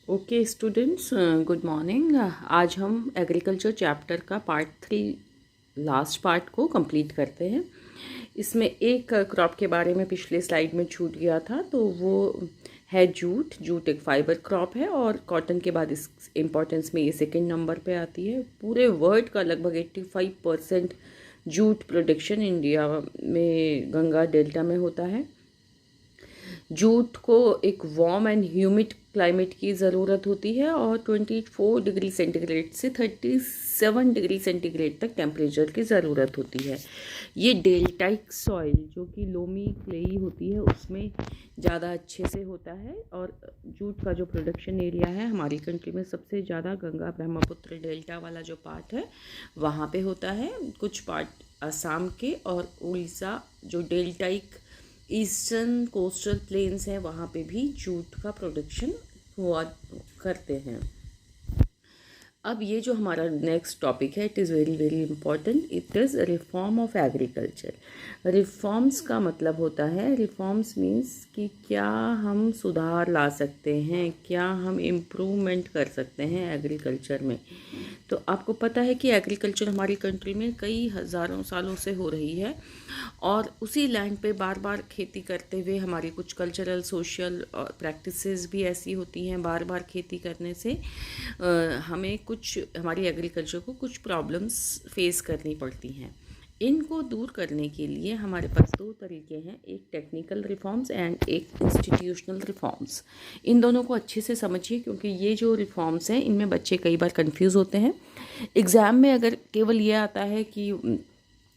Okay students, good morning. आज हम agriculture chapter का पार्ट 3 लास्ट पार्ट को कंप्लीट करते हैं। इसमें एक क्रॉप के बारे में पिछले स्लाइड में छूट गया था, तो वो है जूट। जूट एक फाइबर क्रॉप है और कॉटन के बाद इस इम्पोर्टेंस में ये सेकंड नंबर पे आती है। पूरे वर्ल्ड का लगभग 85% जूट प्रोडक्शन इंडिया में गंगा डेल्टा में होता है। जूट को एक वार्म एंड ह्यूमिड क्लाइमेट की ज़रूरत होती है और 24 डिग्री सेंटीग्रेड से 37 डिग्री सेंटीग्रेड तक टेम्परेचर की ज़रूरत होती है। ये डेल्टाइक सॉइल जो कि लोमी क्लेई होती है उसमें ज़्यादा अच्छे से होता है। और जूट का जो प्रोडक्शन एरिया है हमारी कंट्री में सबसे ज़्यादा गंगा ब्रह्मपुत्र डेल्टा वाला जो पार्ट है वहाँ पे होता है। कुछ पार्ट असम के और उड़ीसा जो डेल्टाइक ईस्टर्न कोस्टल प्लेन्स हैं वहाँ पे भी जूट का प्रोडक्शन हुआ करते हैं। अब ये जो हमारा नेक्स्ट टॉपिक है, it is very very important. It is reform of agriculture. Reforms का मतलब होता है, रिफॉर्म्स मीन्स कि क्या हम सुधार ला सकते हैं, क्या हम इम्प्रूवमेंट कर सकते हैं एग्रीकल्चर में। तो आपको पता है कि एग्रीकल्चर हमारी कंट्री में कई हज़ारों सालों से हो रही है और उसी लैंड पे बार बार खेती करते हुए हमारी कुछ कल्चरल सोशल प्रैक्टिसेस भी ऐसी होती हैं। बार बार खेती करने से हमें कुछ हमारी एग्रीकल्चर को कुछ प्रॉब्लम्स फेस करनी पड़ती हैं। इनको दूर करने के लिए हमारे पास दो तरीके हैं, एक टेक्निकल रिफॉर्म्स एंड एक इंस्टीट्यूशनल रिफॉर्म्स। इन दोनों को अच्छे से समझिए क्योंकि ये जो रिफॉर्म्स हैं इनमें बच्चे कई बार कंफ्यूज होते हैं। एग्ज़ाम में अगर केवल ये आता है कि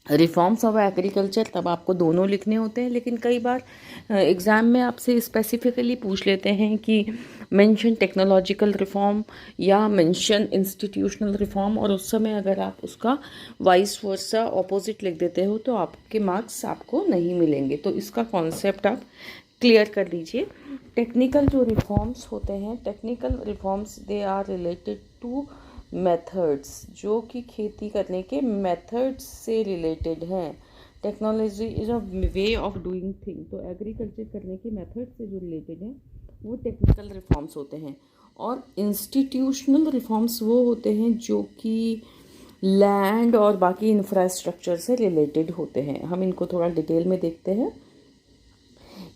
रिफॉर्म्स ऑफ एग्रीकल्चर, तब आपको दोनों लिखने होते हैं। लेकिन कई बार एग्ज़ाम में आपसे स्पेसिफिकली पूछ लेते हैं कि मेंशन टेक्नोलॉजिकल रिफॉर्म या मेंशन इंस्टीट्यूशनल रिफॉर्म, और उस समय अगर आप उसका वाइस वर्सा ऑपोजिट लिख देते हो तो आपके मार्क्स आपको नहीं मिलेंगे। तो इसका कॉन्सेप्ट आप क्लियर कर लीजिए। टेक्निकल जो रिफॉर्म्स होते हैं, technical reforms they are related to methods, जो कि खेती करने के मेथड्स से रिलेटेड हैं। Technology is a way of doing thing, तो एग्रीकल्चर करने के मेथड से जो रिलेटेड हैं वो टेक्निकल रिफॉर्म्स होते हैं। और इंस्टीट्यूशनल रिफॉर्म्स वो होते हैं जो कि लैंड और बाकी इंफ्रास्ट्रक्चर से रिलेटेड होते हैं। हम इनको थोड़ा डिटेल में देखते हैं।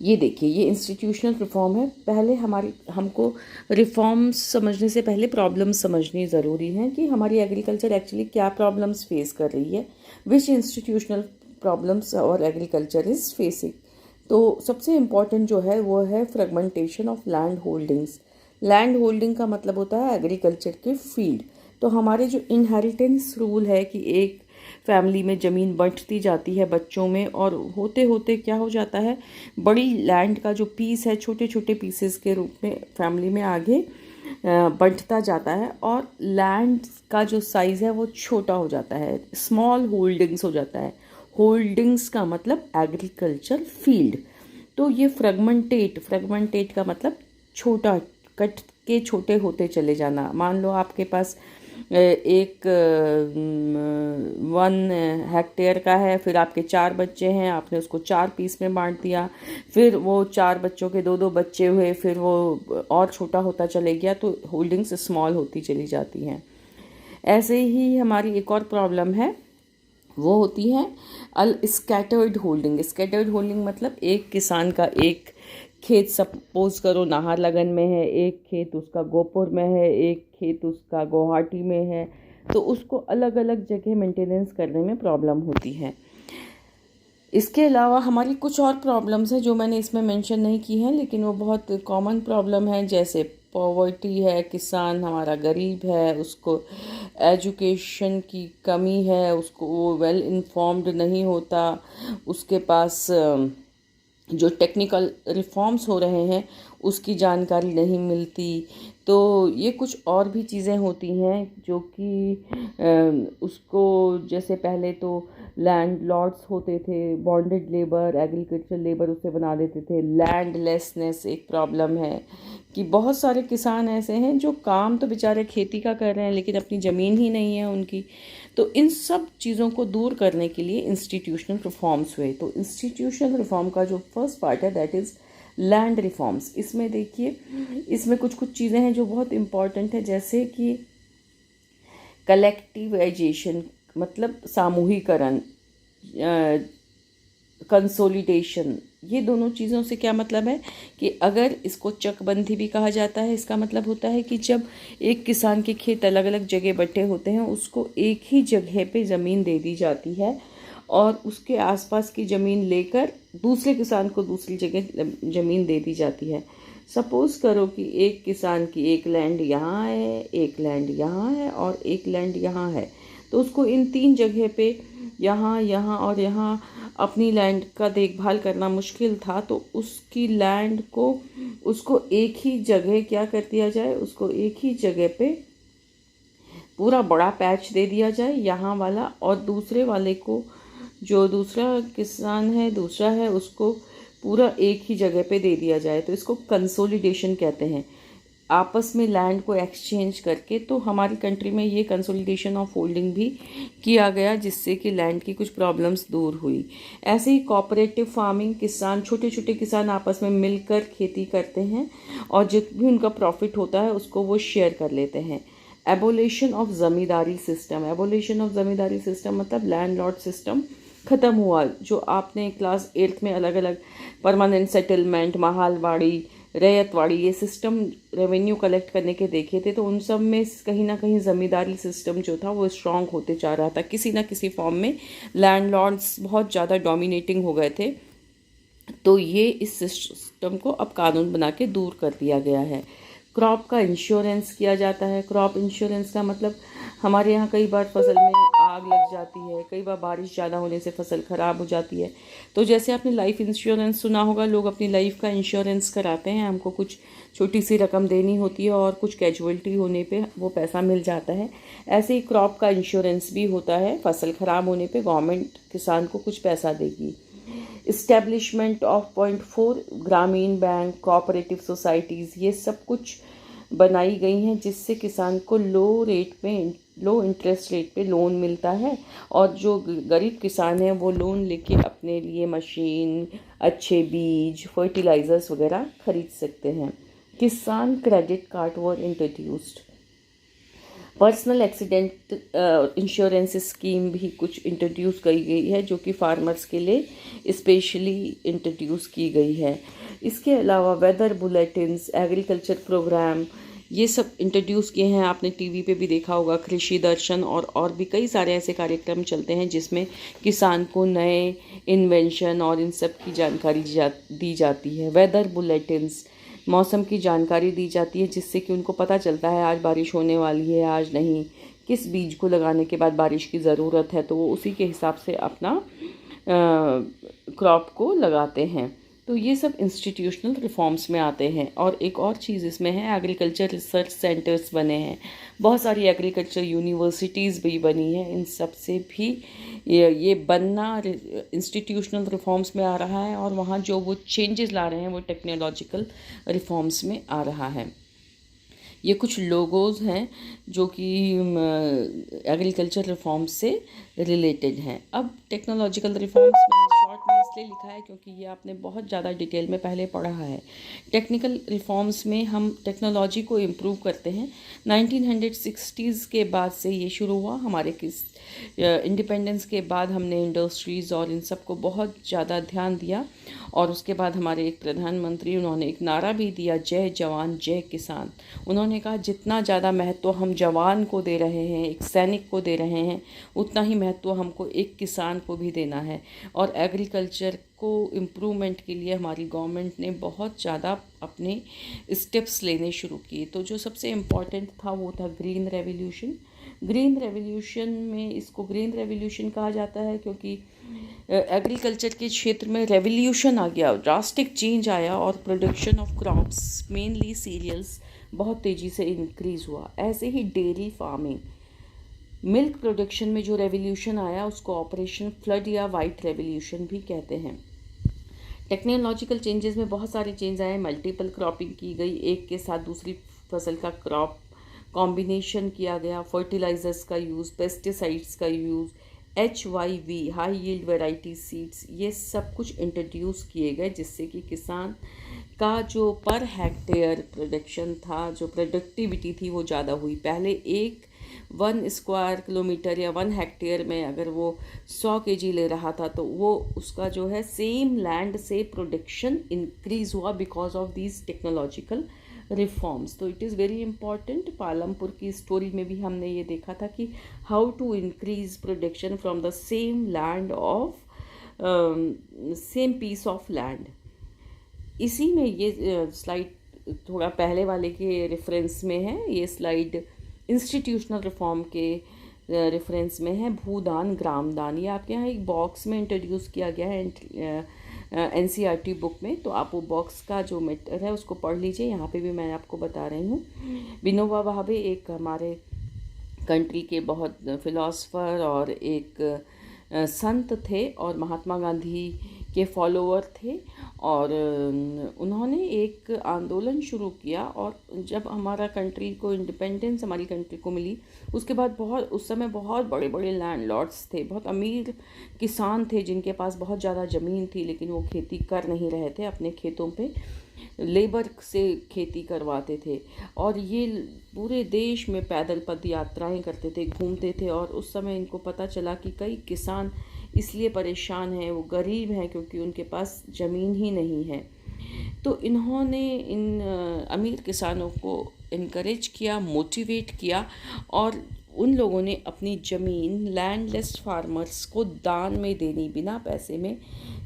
ये देखिए, ये इंस्टीट्यूशनल रिफॉर्म है। पहले हमको रिफॉर्म्स समझने से पहले प्रॉब्लम्स समझनी ज़रूरी है कि हमारी एग्रीकल्चर एक्चुअली क्या प्रॉब्लम्स फेस कर रही है, विच इंस्टीट्यूशनल प्रॉब्लम्स और एग्रीकल्चर इज़ फेसिंग। तो सबसे इम्पॉर्टेंट जो है वो है fragmentation of land holdings. Land holding का मतलब होता है एग्रीकल्चर के फील्ड। तो हमारे जो इनहेरिटेंस रूल है कि एक फैमिली में ज़मीन बंटती जाती है बच्चों में, और होते होते क्या हो जाता है, बड़ी लैंड का जो पीस है छोटे छोटे पीसेस के रूप में फैमिली में आगे बंटता जाता है और लैंड का जो साइज़ है वो छोटा हो जाता है, स्मॉल होल्डिंग्स हो जाता है। होल्डिंग्स का मतलब एग्रीकल्चर फील्ड। तो ये फ्रेगमेंटेट का मतलब छोटा, कट के छोटे होते चले जाना। मान लो आपके पास एक 1 हेक्टेयर का है, फिर आपके 4 बच्चे हैं, आपने उसको 4 पीस में बांट दिया, फिर वो 4 बच्चों के 2-2 बच्चे हुए, फिर वो और छोटा होता चले गया, तो होल्डिंग्स स्मॉल होती चली जाती हैं। ऐसे ही हमारी एक और प्रॉब्लम है, वो होती है स्कैटर्ड होल्डिंग। स्कैटर्ड होल्डिंग मतलब एक किसान का एक खेत, सपोज करो नाहरलगन में है, एक खेत उसका गोपुर में है, एक खेत उसका गुवाहाटी में है, तो उसको अलग अलग जगह मेंटेनेंस करने में प्रॉब्लम होती है। इसके अलावा हमारी कुछ और प्रॉब्लम्स हैं जो मैंने इसमें मेंशन नहीं की हैं, लेकिन वो बहुत कॉमन प्रॉब्लम है, जैसे पॉवर्टी है, किसान हमारा गरीब है, उसको एजुकेशन की कमी है, उसको वो वेल इन्फॉर्म्ड नहीं होता, उसके पास जो टेक्निकल रिफॉर्म्स हो रहे हैं उसकी जानकारी नहीं मिलती। तो ये कुछ और भी चीज़ें होती हैं जो कि उसको, जैसे पहले तो लैंड लॉर्ड्स होते थे, बॉन्डेड लेबर, एग्रीकल्चर लेबर उसे बना देते थे। लैंडलेसनेस एक प्रॉब्लम है कि बहुत सारे किसान ऐसे हैं जो काम तो बेचारे खेती का कर रहे हैं लेकिन अपनी ज़मीन ही नहीं है उनकी। तो इन सब चीज़ों को दूर करने के लिए इंस्टीट्यूशनल रिफॉर्म्स हुए। तो इंस्टीट्यूशनल रिफॉर्म का जो फर्स्ट पार्ट है दैट इज़ लैंड रिफॉर्म्स, इसमें देखिए इसमें कुछ कुछ चीज़ें हैं जो बहुत इम्पॉर्टेंट है, जैसे कि कलेक्टिवाइजेशन मतलब सामूहिकरण, कंसोलिडेशन। ये दोनों चीज़ों से क्या मतलब है कि अगर इसको चकबंदी भी कहा जाता है, इसका मतलब होता है कि जब एक किसान के खेत अलग अलग जगह बटे होते हैं, उसको एक ही जगह पे ज़मीन दे दी जाती है और उसके आसपास की ज़मीन लेकर दूसरे किसान को दूसरी जगह ज़मीन दे दी जाती है। सपोज़ करो कि एक किसान की एक लैंड यहाँ है, एक लैंड यहाँ है और एक लैंड यहाँ है, तो उसको इन 3 जगह पे यहाँ, यहाँ और यहाँ अपनी लैंड का देखभाल करना मुश्किल था, तो उसकी लैंड को उसको एक ही जगह क्या कर दिया जाए, उसको एक ही जगह पे पूरा बड़ा पैच दे दिया जाए यहाँ वाला, और दूसरे वाले को जो दूसरा किसान है दूसरा है उसको पूरा एक ही जगह पे दे दिया जाए। तो इसको कंसोलिडेशन कहते हैं, आपस में लैंड को एक्सचेंज करके। तो हमारी कंट्री में ये कंसोलिडेशन ऑफ होल्डिंग भी किया गया, जिससे कि लैंड की कुछ प्रॉब्लम्स दूर हुई। ऐसे ही कोऑपरेटिव फार्मिंग, किसान छोटे छोटे किसान आपस में मिलकर खेती करते हैं और जित भी उनका प्रॉफिट होता है उसको वो शेयर कर लेते हैं। Abolition of ज़मींदारी system, abolition of ज़मींदारी system मतलब लैंडलॉर्ड सिस्टम ख़त्म हुआ। जो आपने क्लास 8th में अलग अलग परमानेंट सेटलमेंट, महालवाड़ी, रैयतवाड़ी, ये सिस्टम रेवेन्यू कलेक्ट करने के देखे थे, तो उन सब में कहीं ना कहीं ज़मींदारी सिस्टम जो था वो स्ट्रांग होते जा रहा था। किसी ना किसी फॉर्म में लैंडलॉर्ड्स बहुत ज़्यादा डोमिनेटिंग हो गए थे, तो ये इस सिस्टम को अब कानून बना के दूर कर दिया गया है। क्रॉप का इंश्योरेंस किया जाता है। क्रॉप इंश्योरेंस का मतलब हमारे यहाँ कई बार फसल में आग लग जाती है, कई बार बारिश ज़्यादा होने से फसल ख़राब हो जाती है, तो जैसे आपने लाइफ इंश्योरेंस सुना होगा, लोग अपनी लाइफ का इंश्योरेंस कराते हैं, हमको कुछ छोटी सी रकम देनी होती है और कुछ कैजुअल्टी होने पे वो पैसा मिल जाता है। ऐसे ही क्रॉप का इंश्योरेंस भी होता है, फसल ख़राब होने पे गवर्नमेंट किसान को कुछ पैसा देगी। इस्टेब्लिशमेंट ऑफ 0.4 ग्रामीण बैंक, कोऑपरेटिव सोसाइटीज़, ये सब कुछ बनाई गई हैं जिससे किसान को लो इंटरेस्ट रेट पे लोन मिलता है, और जो गरीब किसान हैं वो लोन लेके अपने लिए मशीन, अच्छे बीज, फर्टिलाइज़र्स वगैरह खरीद सकते हैं। किसान credit card were introduced. Personal accident insurance scheme भी कुछ इंट्रोड्यूस की गई है, जो कि फार्मर्स के लिए स्पेशली इंट्रोड्यूस की गई है। इसके अलावा वेदर बुलेटिन्स, एग्रीकल्चर प्रोग्राम, ये सब इंट्रोड्यूस किए हैं। आपने टीवी पे भी देखा होगा, कृषि दर्शन और भी कई सारे ऐसे कार्यक्रम चलते हैं जिसमें किसान को नए इन्वेंशन और इन सब की जानकारी दी जाती है। वेदर बुलेटिन्स, मौसम की जानकारी दी जाती है जिससे कि उनको पता चलता है आज बारिश होने वाली है, आज नहीं, किस बीज को लगाने के बाद बारिश की ज़रूरत है, तो वो उसी के हिसाब से अपना क्रॉप को लगाते हैं। तो ये सब इंस्टीट्यूशनल रिफॉर्म्स में आते हैं। और एक और चीज़ इसमें है, एग्रीकल्चर रिसर्च सेंटर्स बने हैं, बहुत सारी एग्रीकल्चर यूनिवर्सिटीज़ भी बनी हैं। इन सब से भी ये बनना इंस्टीट्यूशनल रिफॉर्म्स में आ रहा है, और वहाँ जो वो चेंजेस ला रहे हैं वो टेक्नोलॉजिकल रिफॉर्म्स में आ रहा है। ये कुछ लोगोज़ हैं जो कि एग्रीकल्चर रिफॉर्म्स से रिलेटेड हैं। अब टेक्नोलॉजिकल रिफॉर्म्स मैंने शॉर्ट में इसलिए लिखा है क्योंकि ये आपने बहुत ज़्यादा डिटेल में पहले पढ़ा है। टेक्निकल रिफॉर्म्स में हम टेक्नोलॉजी को इम्प्रूव करते हैं। 1960s के बाद से ये शुरू हुआ। हमारे इंडिपेंडेंस के बाद हमने इंडस्ट्रीज़ और इन सब को बहुत ज़्यादा ध्यान दिया, और उसके बाद हमारे एक प्रधानमंत्री, उन्होंने एक नारा भी दिया, जय जवान जय किसान। उन्होंने कहा जितना ज़्यादा महत्व हम जवान को दे रहे हैं, एक सैनिक को दे रहे हैं, उतना ही महत्व हमको एक किसान को भी देना है। और एग्रीकल्चर को इम्प्रूवमेंट के लिए हमारी गवर्नमेंट ने बहुत ज़्यादा अपने स्टेप्स लेने शुरू किए। तो जो सबसे इम्पॉर्टेंट था वो था ग्रीन रेवोल्यूशन। ग्रीन रेवोल्यूशन में, इसको ग्रीन रेवोल्यूशन कहा जाता है क्योंकि एग्रीकल्चर के क्षेत्र में रेवोल्यूशन आ गया, ड्रास्टिक चेंज आया, और production of crops mainly cereals बहुत तेज़ी से इंक्रीज़ हुआ। ऐसे ही डेयरी फार्मिंग, मिल्क प्रोडक्शन में जो रेवोल्यूशन आया उसको ऑपरेशन फ्लड या वाइट रेवोल्यूशन भी कहते हैं। टेक्नोलॉजिकल चेंजेस में बहुत सारे चेंज आए। मल्टीपल क्रॉपिंग की गई, एक के साथ दूसरी फसल का क्रॉप कॉम्बिनेशन किया गया, फर्टिलाइजर्स का यूज़, पेस्टिसाइड्स का use, HYV high yield variety seeds, ये सब कुछ इंट्रोड्यूस किए गए जिससे कि किसान का जो पर हेक्टेयर प्रोडक्शन था, जो प्रोडक्टिविटी थी वो ज़्यादा हुई। पहले एक 1 स्क्वायर किलोमीटर या 1 हेक्टेयर में अगर वो 100 kg ले रहा था तो वो उसका जो है सेम लैंड से प्रोडक्शन इंक्रीज हुआ because of these technological reforms. तो it is very important. Palampur की स्टोरी में भी हमने ये देखा था कि how to increase production from the same land of same piece of land. इसी में ये स्लाइड थोड़ा पहले वाले के रेफरेंस में है। ये स्लाइड इंस्टीट्यूशनल रिफॉर्म के रेफरेंस में है। भूदान ग्रामदान, ये आपके यहाँ एक बॉक्स में इंट्रोड्यूस किया गया है NCERT बुक में। तो आप वो बॉक्स का जो मैटर है उसको पढ़ लीजिए। यहाँ पे भी मैं आपको बता रही हूँ। विनोबा भावे एक हमारे कंट्री के बहुत फिलोसफर और एक संत थे और महात्मा गांधी के फॉलोअर थे, और उन्होंने एक आंदोलन शुरू किया। और जब हमारा कंट्री को इंडिपेंडेंस हमारी कंट्री को मिली उसके बाद उस समय बहुत बड़े बड़े लैंडलॉर्ड्स थे, बहुत अमीर किसान थे जिनके पास बहुत ज़्यादा ज़मीन थी, लेकिन वो खेती कर नहीं रहे थे। अपने खेतों पे लेबर से खेती करवाते थे और ये पूरे देश में पैदल पद यात्राएं करते थे, घूमते थे। और उस समय इनको पता चला कि कई किसान इसलिए परेशान हैं, वो गरीब हैं क्योंकि उनके पास ज़मीन ही नहीं है। तो इन्होंने इन अमीर किसानों को इनकरेज किया, मोटिवेट किया, और उन लोगों ने अपनी ज़मीन लैंडलेस फार्मर्स को दान में देनी, बिना पैसे में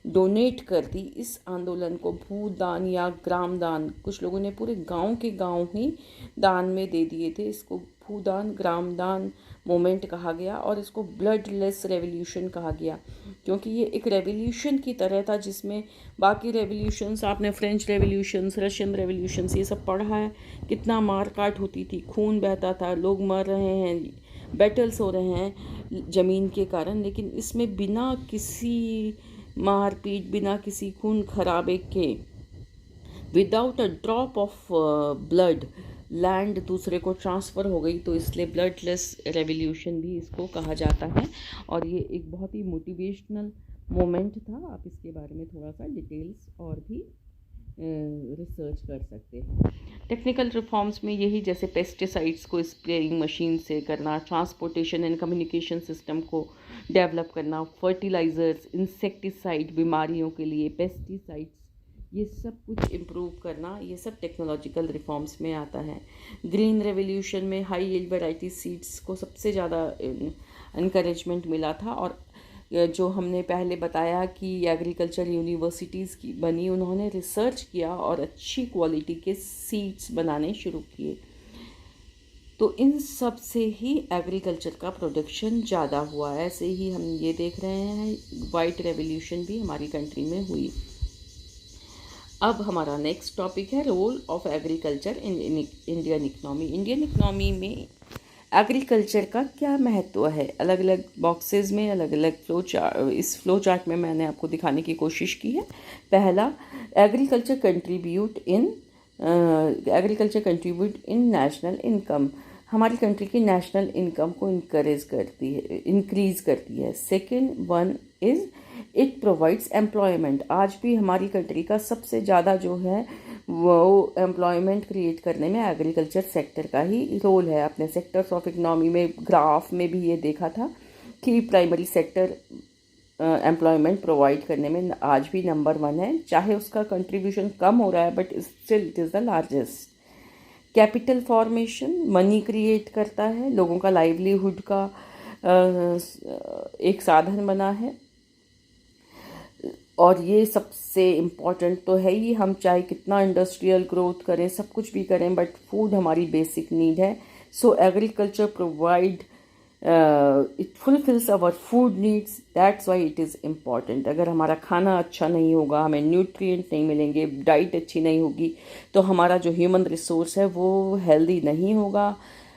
डोनेट कर दी। इस आंदोलन को भूदान या ग्राम दान, कुछ लोगों ने पूरे गांव के गांव ही दान में दे दिए थे। इसको भूदान ग्राम दान मोमेंट कहा गया और इसको ब्लडलेस रेवोल्यूशन कहा गया, क्योंकि ये एक रेवोल्यूशन की तरह था जिसमें बाकी रेवोल्यूशंस, आपने फ्रेंच रेवोल्यूशंस, रशियन रेवोल्यूशंस ये सब पढ़ा है, कितना मार काट होती थी, खून बहता था, लोग मर रहे हैं, बैटल्स हो रहे हैं ज़मीन के कारण। लेकिन इसमें बिना किसी मारपीट, बिना किसी खून खराबे के, without a drop of blood land दूसरे को ट्रांसफ़र हो गई। तो इसलिए ब्लडलेस रेवोल्यूशन भी इसको कहा जाता है। और ये एक बहुत ही मोटिवेशनल मोमेंट था। आप इसके बारे में थोड़ा सा डिटेल्स और भी रिसर्च कर सकते हैं। टेक्निकल रिफॉर्म्स में यही, जैसे पेस्टिसाइड्स को स्प्रेइंग मशीन से करना, ट्रांसपोर्टेशन एंड कम्युनिकेशन सिस्टम को डेवलप करना, फर्टिलाइज़र्स, इंसेक्टिसाइड बीमारियों के लिए, पेस्टिसाइड्स, ये सब कुछ इम्प्रूव करना, ये सब टेक्नोलॉजिकल रिफॉर्म्स में आता है। ग्रीन रेवोल्यूशन में हाई यील्ड वैरायटी सीड्स को सबसे ज़्यादा इनकरेजमेंट मिला था। और जो हमने पहले बताया कि एग्रीकल्चर यूनिवर्सिटीज़ की बनी, उन्होंने रिसर्च किया और अच्छी क्वालिटी के सीड्स बनाने शुरू किए। तो इन सब से ही एग्रीकल्चर का प्रोडक्शन ज़्यादा हुआ। ऐसे ही हम ये देख रहे हैं वाइट रेवोल्यूशन भी हमारी कंट्री में हुई। अब हमारा नेक्स्ट टॉपिक है role of agriculture in Indian economy. Indian economy में एग्रीकल्चर का क्या महत्व है? अलग अलग बॉक्सेस में अलग अलग फ्लो चार्ट, इस फ्लो चार्ट में मैंने आपको दिखाने की कोशिश की है। पहला, agriculture contribute in national income, हमारी कंट्री की नेशनल इनकम को इंक्रीज करती है। Second one is it provides employment. आज भी हमारी कंट्री का सबसे ज़्यादा जो है वो एम्प्लॉयमेंट क्रिएट करने में एग्रीकल्चर सेक्टर का ही रोल है। अपने सेक्टर्स ऑफ इकनॉमी में ग्राफ में भी ये देखा था कि प्राइमरी सेक्टर एम्प्लॉयमेंट प्रोवाइड करने में आज भी नंबर 1 है, चाहे उसका कंट्रीब्यूशन कम हो रहा है but still it is the largest. Capital formation, money create करता है, लोगों का लाइवलीहुड का एक साधन बना है। और ये सबसे इम्पॉर्टेंट तो है ही, हम चाहे कितना इंडस्ट्रियल ग्रोथ करें, सब कुछ भी करें, बट फूड हमारी बेसिक नीड है। So agriculture provide it fulfils our food needs, that's why it is important. अगर हमारा खाना अच्छा नहीं होगा, हमें न्यूट्रिएंट नहीं मिलेंगे, डाइट अच्छी नहीं होगी, तो हमारा जो ह्यूमन रिसोर्स है वो हेल्दी नहीं होगा।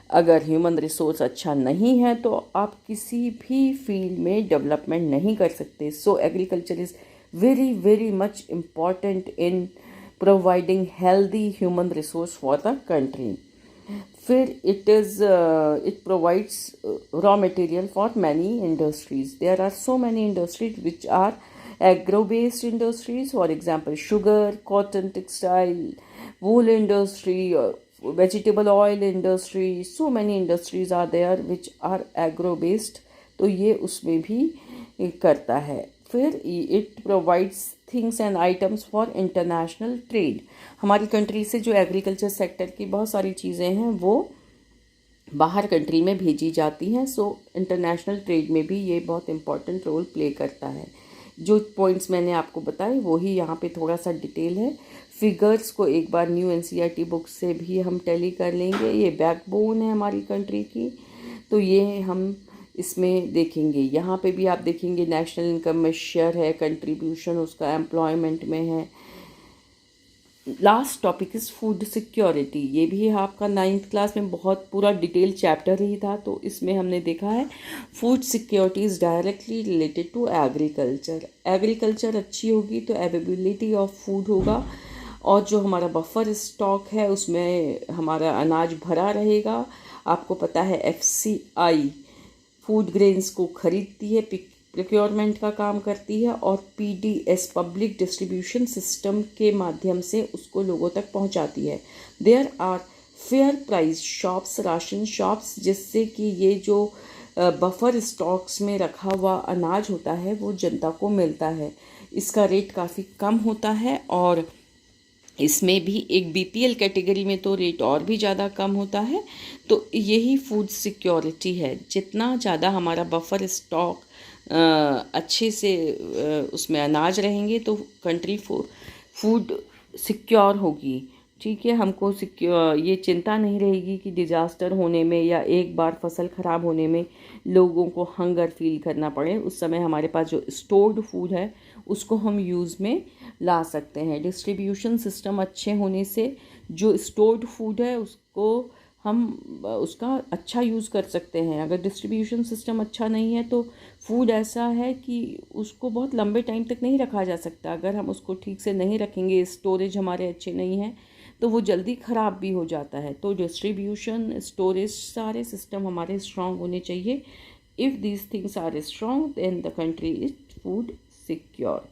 अगर ह्यूमन रिसोर्स अच्छा नहीं है तो आप किसी भी फील्ड में डेवलपमेंट नहीं कर सकते। सो agriculture is very much important in providing healthy human resource for the country. फिर it provides raw material for many industries. There are so many industries which are agro-based industries, for example sugar, cotton, textile, wool industry, vegetable oil industry. So many industries are there which are agro-based, तो ये उसमें भी करता है. फिर it provides things and items for international trade. हमारी country से जो एग्रीकल्चर सेक्टर की बहुत सारी चीज़ें हैं वो बाहर कंट्री में भेजी जाती हैं. सो इंटरनेशनल ट्रेड में भी ये बहुत इम्पॉर्टेंट रोल प्ले करता है. जो पॉइंट्स मैंने आपको बताए वही यहाँ पे थोड़ा सा डिटेल है. फिगर्स को एक बार न्यू एनसीईआरटी बुक से भी हम टैली कर लेंगे. ये बैकबोन है हमारी कंट्री की, तो ये हम इसमें देखेंगे. यहाँ पे भी आप देखेंगे नेशनल इनकम में शेयर है, कंट्रीब्यूशन उसका एम्प्लॉयमेंट में है. Last topic is food security. ये भी आपका 9th क्लास में बहुत पूरा डिटेल चैप्टर ही था. तो इसमें हमने देखा है food security is directly related to agriculture. Agriculture अच्छी होगी तो अवेलेबिलिटी ऑफ फूड होगा, और जो हमारा बफर स्टॉक है उसमें हमारा अनाज भरा रहेगा. आपको पता है FCI फूड ग्रेन्स को खरीदती है, प्रोक्योरमेंट का काम करती है, और PDS पब्लिक डिस्ट्रीब्यूशन सिस्टम के माध्यम से उसको लोगों तक पहुंचाती है. There are fair price shops, ration shops, जिससे कि ये जो बफर स्टॉक्स में रखा हुआ अनाज होता है वो जनता को मिलता है. इसका रेट काफ़ी कम होता है, और इसमें भी एक BPL कैटेगरी में तो रेट और भी ज़्यादा कम होता है. तो यही फूड सिक्योरिटी है. जितना ज़्यादा हमारा बफर स्टॉक अच्छे से उसमें अनाज रहेंगे तो कंट्री फूड सिक्योर होगी. ठीक है, हमको ये चिंता नहीं रहेगी कि डिज़ास्टर होने में या एक बार फसल ख़राब होने में लोगों को हंगर फील करना पड़े. उस समय हमारे पास जो स्टोर्ड फूड है उसको हम यूज़ में ला सकते हैं. डिस्ट्रीब्यूशन सिस्टम अच्छे होने से जो स्टोर्ड फूड है उसको हम उसका अच्छा यूज़ कर सकते हैं. अगर डिस्ट्रीब्यूशन सिस्टम अच्छा नहीं है तो फूड ऐसा है कि उसको बहुत लंबे टाइम तक नहीं रखा जा सकता. अगर हम उसको ठीक से नहीं रखेंगे, स्टोरेज हमारे अच्छे नहीं हैं, तो वो जल्दी ख़राब भी हो जाता है. तो डिस्ट्रीब्यूशन, स्टोरेज, सारे सिस्टम हमारे स्ट्रॉन्ग होने चाहिए. If these things are strong then the country is food secure.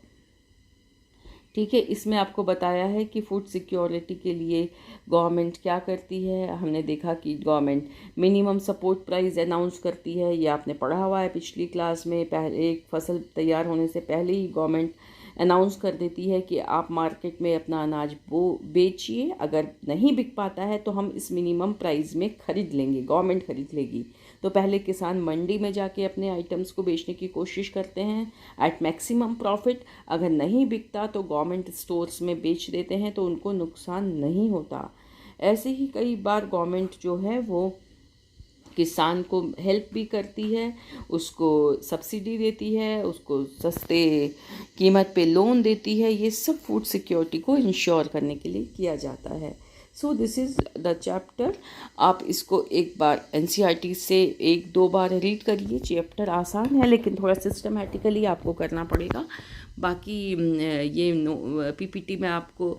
ठीक है, इसमें आपको बताया है कि फूड सिक्योरिटी के लिए गवर्नमेंट क्या करती है. हमने देखा कि government minimum support price announce करती है. ये आपने पढ़ा हुआ है पिछली क्लास में. पहले एक फसल तैयार होने से पहले ही गवर्नमेंट अनाउंस कर देती है कि आप मार्केट में अपना अनाज बेचिए. अगर नहीं बिक पाता है तो हम इस मिनिमम प्राइस में ख़रीद लेंगे, गवर्नमेंट ख़रीद लेगी. तो पहले किसान मंडी में जाके अपने आइटम्स को बेचने की कोशिश करते हैं एट मैक्सिमम प्रॉफिट. अगर नहीं बिकता तो गवर्नमेंट स्टोर्स में बेच देते हैं, तो उनको नुकसान नहीं होता. ऐसे ही कई बार गवर्नमेंट जो है वो किसान को हेल्प भी करती है, उसको सब्सिडी देती है, उसको सस्ते कीमत पे लोन देती है. ये सब फूड सिक्योरिटी को इंश्योर करने के लिए किया जाता है. So this is the chapter. आप इसको एक बार NCERT से 1-2 बार रीड करिए. चैप्टर आसान है लेकिन थोड़ा सिस्टमेटिकली आपको करना पड़ेगा. बाकी ये PPT मैं आपको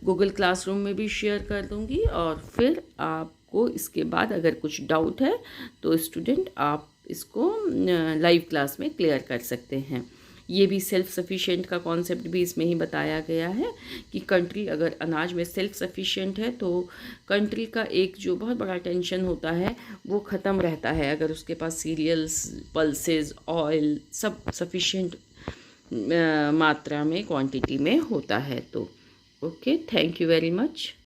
गूगल क्लासरूम में भी शेयर कर दूँगी, और फिर आपको इसके बाद अगर कुछ डाउट है तो स्टूडेंट आप इसको लाइव क्लास में क्लियर कर सकते हैं. ये भी सेल्फ सफिशिएंट का कॉन्सेप्ट भी इसमें ही बताया गया है कि कंट्री अगर अनाज में सेल्फ सफिशिएंट है तो कंट्री का एक जो बहुत बड़ा टेंशन होता है वो ख़त्म रहता है. अगर उसके पास सीरियल्स, पल्सेस, ऑयल सब सफिशिएंट मात्रा में, क्वांटिटी में होता है. तो okay, thank you very much.